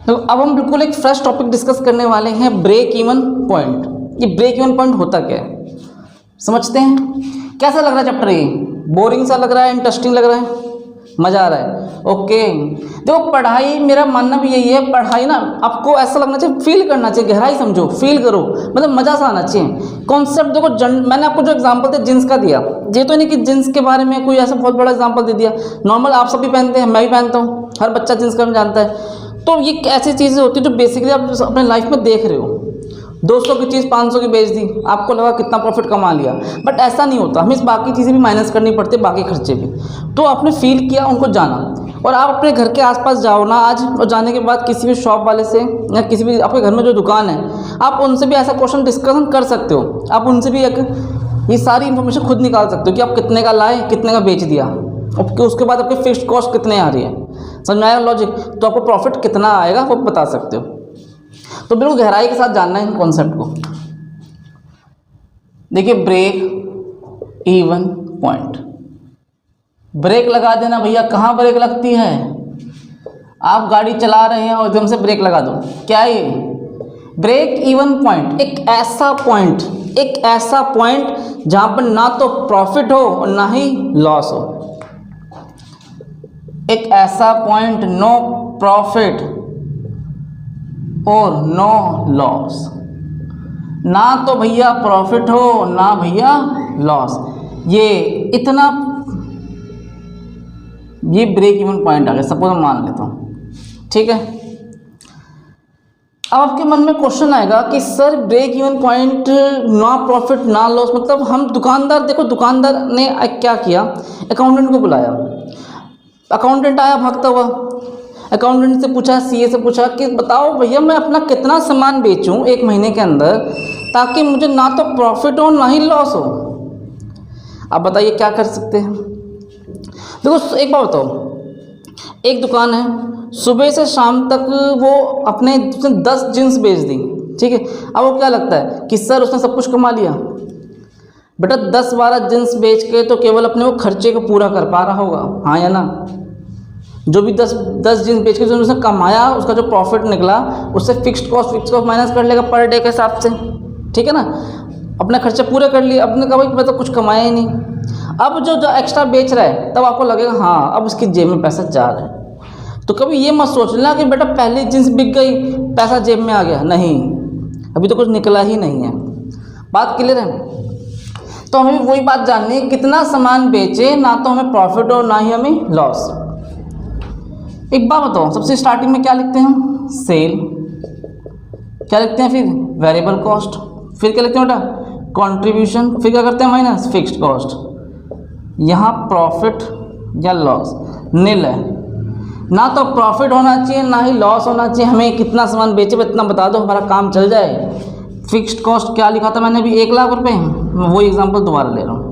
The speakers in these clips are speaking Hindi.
तो अब हम बिल्कुल एक फ्रेश टॉपिक डिस्कस करने वाले हैं, ब्रेक इवन पॉइंट। ये ब्रेक इवन पॉइंट होता क्या है समझते हैं। कैसा लग रहा है चैप्टर? ये बोरिंग सा लग रहा है, इंटरेस्टिंग लग रहा है, मज़ा आ रहा है? ओके, देखो पढ़ाई, मेरा मानना भी यही है, पढ़ाई ना आपको ऐसा लगना चाहिए, फील करना चाहिए, गहराई समझो, फील करो, मतलब मज़ा सा आना चाहिए। कॉन्सेप्ट देखो, मैंने आपको जो एग्जांपल थे जींस का दिया, ये तो नहीं कि जींस के बारे में कोई ऐसा बहुत बड़ा एग्जांपल दे दिया। नॉर्मल आप सब भी पहनते हैं, मैं भी पहनता हूँ, हर बच्चा जींस का जानता है। तो ये ऐसी चीज़ें होती है जो बेसिकली आप अपने लाइफ में देख रहे हो। 200 की चीज़ 500 की बेच दी, आपको लगा कितना प्रॉफिट कमा लिया, बट ऐसा नहीं होता। हमें बाकी चीज़ें भी माइनस करनी पड़ती है, बाकी खर्चे भी। तो आपने फील किया, उनको जाना, और आप अपने घर के आसपास जाओ ना आज, और जाने के बाद किसी भी शॉप वाले से या किसी भी आपके घर में जो दुकान है, आप उनसे भी ऐसा क्वेश्चन डिस्कशन कर सकते हो। आप उनसे भी एक ये सारी इन्फॉर्मेशन खुद निकाल सकते हो कि आप कितने का लाए, कितने का बेच दिया, और उसके बाद आपकी फिक्स्ड कॉस्ट कितने आ रही है। समझ में आया लॉजिक? तो आपको प्रॉफिट कितना आएगा वो बता सकते हो। तो बिल्कुल गहराई के साथ जानना है इन कॉन्सेप्ट को। देखिए, ब्रेक इवन पॉइंट, ब्रेक लगा देना भैया। कहाँ ब्रेक लगती है? आप गाड़ी चला रहे हैं और एकदम से ब्रेक लगा दो, क्या है ये? ब्रेक इवन पॉइंट एक ऐसा पॉइंट जहाँ पर ना तो प्रॉफिट हो और ना ही लॉस हो। एक ऐसा पॉइंट, नो प्रॉफिट और नो लॉस, ना तो भैया प्रॉफिट हो ना भैया लॉस। ये इतना, ये ब्रेक इवन पॉइंट आ गया, सपोज मान लेता हूँ, ठीक है। अब आपके मन में क्वेश्चन आएगा कि सर ब्रेक इवन पॉइंट, ना प्रॉफिट ना लॉस, मतलब हम दुकानदार, देखो दुकानदार ने क्या किया, अकाउंटेंट को बुलाया, अकाउंटेंट आया भागता हुआ, अकाउंटेंट से पूछा, सीए से पूछा कि बताओ भैया मैं अपना कितना सामान बेचूं एक महीने के अंदर ताकि मुझे ना तो प्रॉफिट हो ना ही लॉस हो। आप बताइए क्या कर सकते हैं? देखो एक बात बताओ, एक दुकान है, सुबह से शाम तक वो अपने 10 जींस बेच दी, ठीक है। अब वो क्या लगता है कि सर उसने सब कुछ कमा लिया? बेटा 10-12 जींस बेच के तो केवल अपने वो खर्चे को पूरा कर पा रहा होगा, हाँ या ना? जो भी 10 जींस बेच के जो उसने कमाया, उसका जो प्रॉफिट निकला, उससे फिक्स्ड कॉस्ट माइनस कर लेगा पर डे के हिसाब से, ठीक है ना। अपने खर्चे पूरे कर लिए, अपने कहा भाई मैं तो कुछ कमाया ही नहीं। अब जो एक्स्ट्रा बेच रहा है तब आपको लगेगा हाँ अब उसकी जेब में पैसा जा रहा है। तो कभी ये मत सोच लेना कि बेटा पहले जींस बिक गई पैसा जेब में आ गया, नहीं, अभी तो कुछ निकला ही नहीं है। बात क्लियर है? तो हमें वही बात जाननी है, कितना सामान बेचे, ना तो हमें प्रॉफिट और ना ही हमें लॉस। एक बात बताओ, सबसे स्टार्टिंग में क्या लिखते हैं? सेल। क्या लिखते हैं फिर? Variable cost. फिर क्या लिखते हैं बेटा? कंट्रीब्यूशन। फिर क्या करते हैं? Minus fixed cost. यहाँ प्रॉफिट या लॉस नील है, ना तो प्रॉफिट होना चाहिए ना ही लॉस होना चाहिए। हमें कितना सामान बेचे इतना बता दो, हमारा काम चल जाए। फिक्स्ड कॉस्ट क्या लिखा था मैंने अभी? 1 लाख रुपए। मैं वही एग्जांपल दोबारा ले रहा हूँ।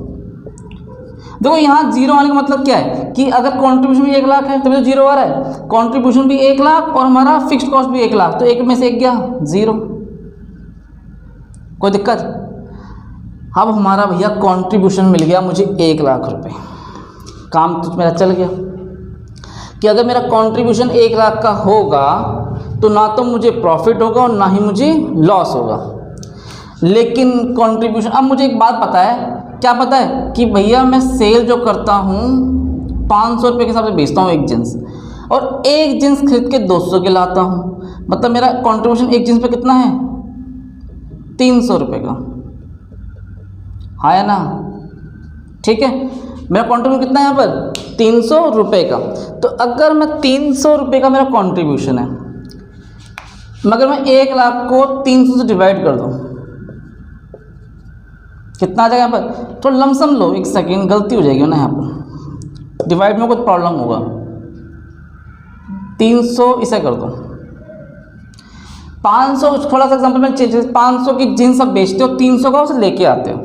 देखो यहाँ जीरो आने का मतलब क्या है कि अगर कंट्रीब्यूशन भी 1 लाख है तभी तो जीरो आ रहा है, कंट्रीब्यूशन भी 1 लाख और हमारा फिक्स्ड कॉस्ट भी 1 लाख, तो एक में से एक गया जीरो। कोई दिक्कत? अब हमारा भैया कंट्रीब्यूशन मिल गया मुझे 1 लाख रुपए, काम तो मेरा चल गया कि अगर मेरा कंट्रीब्यूशन 1 लाख का होगा तो ना तो मुझे प्रॉफिट होगा और ना ही मुझे लॉस होगा। लेकिन कंट्रीब्यूशन, अब मुझे एक बात पता है, क्या पता है कि भैया मैं सेल जो करता हूँ 500 रुपये के हिसाब से बेचता हूँ एक जींस, और एक जींस खरीद के 200 के लाता हूँ, मतलब मेरा कंट्रीब्यूशन एक जींस पे कितना है? 300 रुपये का, हाँ या ना? ठीक है, मेरा कंट्रीब्यूशन कितना है यहाँ पर? 300 रुपये का। तो अगर मैं 300 रुपये का मेरा कंट्रीब्यूशन है, मगर मैं 1 लाख को 300 से डिवाइड कर दूँ, कितना आ जाएगा यहाँ पर? तो लमसम लो, एक सेकेंड, गलती हो जाएगी ना यहाँ पर, डिवाइड में कुछ प्रॉब्लम होगा। 300 इसे कर दो, 500, थोड़ा सा एग्जांपल में चेंज, 500 की जींस आप बेचते हो, 300 का उसे लेके आते हो,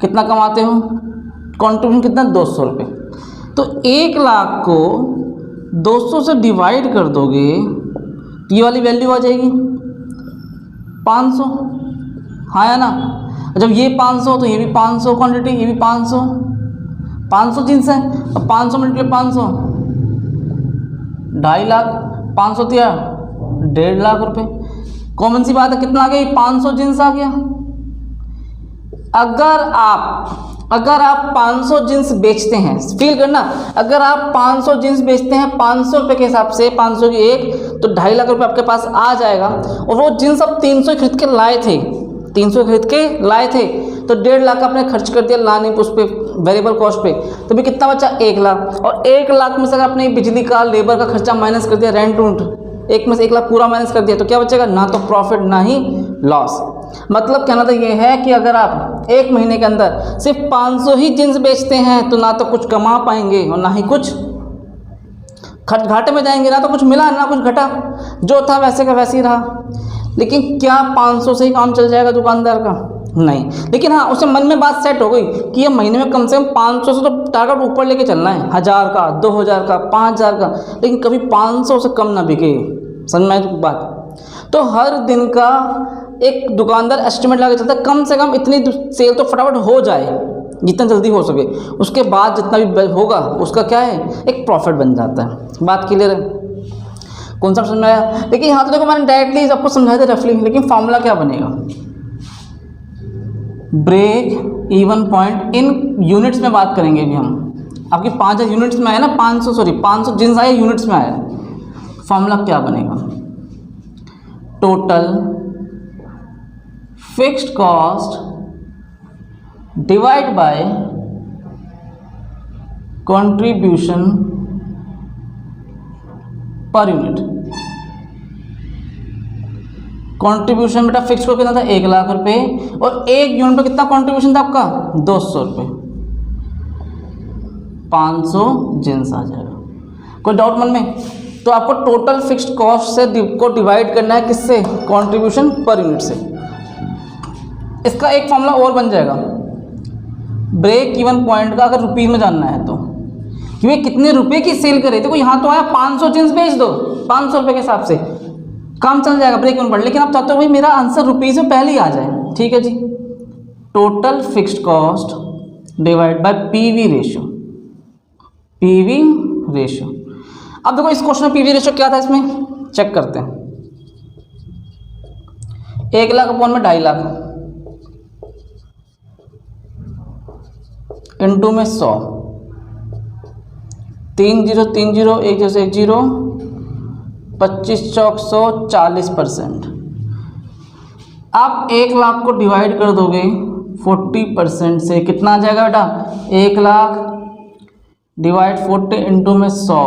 कितना कमाते हो? कंट्रीब्यूशन कितना? 200 रुपये। तो 1 लाख को 200 से डिवाइड कर दोगे, ये वाली वैल्यू आ जाएगी 500, हाँ या ना? जब ये 500 तो ये भी 500 क्वांटिटी, ये भी 500 जींस है, अब 500 मल्टीप्लाई 500, 2.5 लाख, 500 दिया 1.5 लाख रुपए। कॉमन सी बात है, कितना आ गया, 500 जींस आ गया। अगर आप 500 जींस बेचते हैं, फील करना, अगर आप 500 जींस बेचते हैं 500 रुपये के हिसाब से, 500 की एक, तो 2.5 लाख रुपए आपके पास आ जाएगा। और वो जींस आप 300 खरीद के लाए थे, 300 खरीद के लाए थे, तो 1.5 लाख आपने खर्च कर दिया लाने पे, उस पर वेरिएबल कॉस्ट पे, तो भी कितना बचा, 1 लाख। और 1 लाख में से अगर आपने बिजली का, लेबर का खर्चा माइनस कर दिया, रेंट उंट, एक में से 1 लाख पूरा माइनस कर दिया, तो क्या बचेगा, ना तो प्रॉफिट ना ही लॉस। मतलब कहना तो ये है कि अगर आप 1 महीने के अंदर सिर्फ 500 ही जींस बेचते हैं तो ना तो कुछ कमा पाएंगे और ना ही कुछ घाटे में जाएंगे, ना तो कुछ मिला ना कुछ घटा, जो था वैसे का वैसे ही रहा। लेकिन क्या 500 से ही काम चल जाएगा दुकानदार का, नहीं। लेकिन हाँ, उसे मन में बात सेट हो गई कि ये महीने में कम से कम 500 से तो टारगेट ऊपर लेके चलना है, 1000 का, 2000 का, 5000 का, लेकिन कभी 500 से कम ना बिके। समझ में आई बात? तो हर दिन का एक दुकानदार एस्टिमेट लगा के चलता है, कम से कम इतनी सेल तो फटाफट हो जाए, जितना जल्दी हो सके। उसके बाद जितना भी होगा उसका क्या है, एक प्रॉफिट बन जाता है। बात क्लियर है? कौन सा समझ में आया? लेकिन यहाँ तो देखो मैंने डायरेक्टली आपको समझाया था रफली, लेकिन फॉर्मूला क्या बनेगा, break even point in units में बात करेंगे अभी हम। आपकी 5000 यूनिट्स में आया ना, 500 जींस आया यूनिट्स में आया। फॉर्मूला क्या बनेगा, total fixed cost divide by contribution per unit. Contribution बेटा फिक्स को कितना था, 1 लाख रुपए, और 1 यूनिट पे कितना कंट्रीब्यूशन था आपका, 200 रुपये। 500 जींस आ जाएगा। कोई डाउट मन में? तो आपको टोटल फिक्स्ड कॉस्ट से को डिवाइड करना है किससे, कंट्रीब्यूशन पर यूनिट से। इसका एक फॉर्मूला और बन जाएगा ब्रेक इवन पॉइंट का, अगर रुपीज में जानना है तो, कि कितने रुपए की सेल करे। देखो यहाँ तो आया 500 जींस बेच दो 500 रुपये के हिसाब से, काम चल जाएगा ब्रेक इवन पॉइंट। लेकिन आप चाहते हो भाई मेरा आंसर रुपीज में पहले ही आ जाए, ठीक है जी। Total fixed cost divide by PV ratio, PV ratio. अब देखो इस क्वेश्चन में पीवी रेशियो क्या था, इसमें चेक करते हैं। 1 लाख अपॉन में 2.5 लाख इंटू में 100, 3 0 3 0 1 0 1 0, 25 चौक 100, 40%। आप 1 लाख को डिवाइड कर दोगे 40% से, कितना आ जाएगा बेटा, 1 लाख डिवाइड 40 इंटू में 100,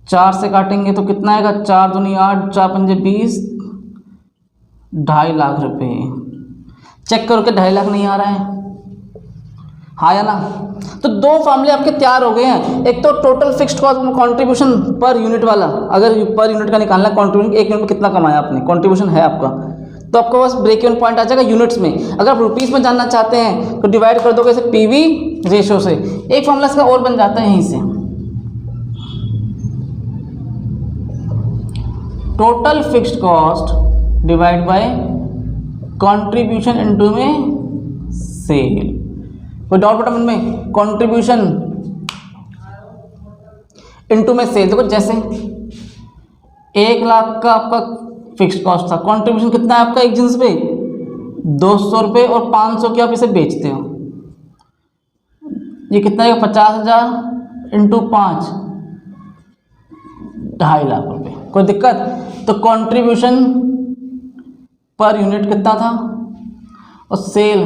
4 से काटेंगे तो कितना आएगा, 4 दूनी 8, 4 पंजे 20, 2.5 लाख रुपए। चेक करो कि 2.5 लाख नहीं आ रहा है, हाँ या ना? तो 2 फॉर्मूले आपके तैयार हो गए हैं। एक तो total fixed cost contribution per unit वाला, अगर पर यूनिट का निकालना है, कंट्रीब्यूशन 1 यूनिट में कितना कमाया आपने, कंट्रीब्यूशन है आपका, तो आपको बस ब्रेक इवन पॉइंट आ जाएगा यूनिट्स में। अगर आप रुपीज़ में जानना चाहते हैं तो डिवाइड कर दोगे इसे पीवी रेशियो से। एक फॉर्मूला इसका और बन जाता है यहीं से, total fixed cost divide by contribution into में सेल। कोई डाउट बेटा मन में? कंट्रीब्यूशन इनटू में सेल। देखो जैसे 1 लाख का आपका फिक्स्ड कॉस्ट था, कंट्रीब्यूशन कितना है आपका एक जींस पे, 200 रुपये, और 500 की आप इसे बेचते हो, ये कितना है, 50,000 इंटू 5, 2.5 लाख रुपए। कोई दिक्कत? तो कंट्रीब्यूशन पर यूनिट कितना था और सेल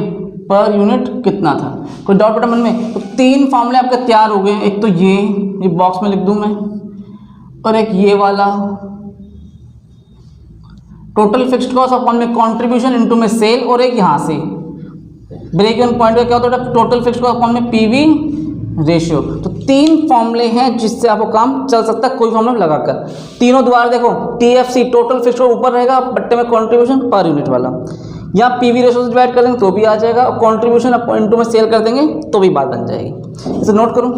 पर यूनिट कितना था। कोई डाउट बेटा मन में? तो 3 फॉर्मूले आपके तैयार हो गए। एक तो ये बॉक्स में लिख दूं मैं, और एक ये वाला टोटल फिक्स्ड कॉस्ट अपॉन में कंट्रीब्यूशन इनटू में सेल, और एक यहाँ से ब्रेक इवन पॉइंट का क्या होता है, टोटल फिक्स्ड कॉस्ट अपॉन में पीवी रेशियो। तो 3 फॉर्मूले हैं जिससे आपको काम चल सकता है कोई फॉर्मूला लगाकर। तीनों द्वारा देखो, टीएफसी टोटल फिक्स्ड कॉस्ट ऊपर रहेगा, बट्टे में कंट्रीब्यूशन पर यूनिट वाला, या पीवी रेशियो से डिवाइड कर देंगे तो भी आ जाएगा, और कंट्रीब्यूशन इनटू में सेल कर देंगे तो भी बात बन जाएगी। इसे नोट करूँ।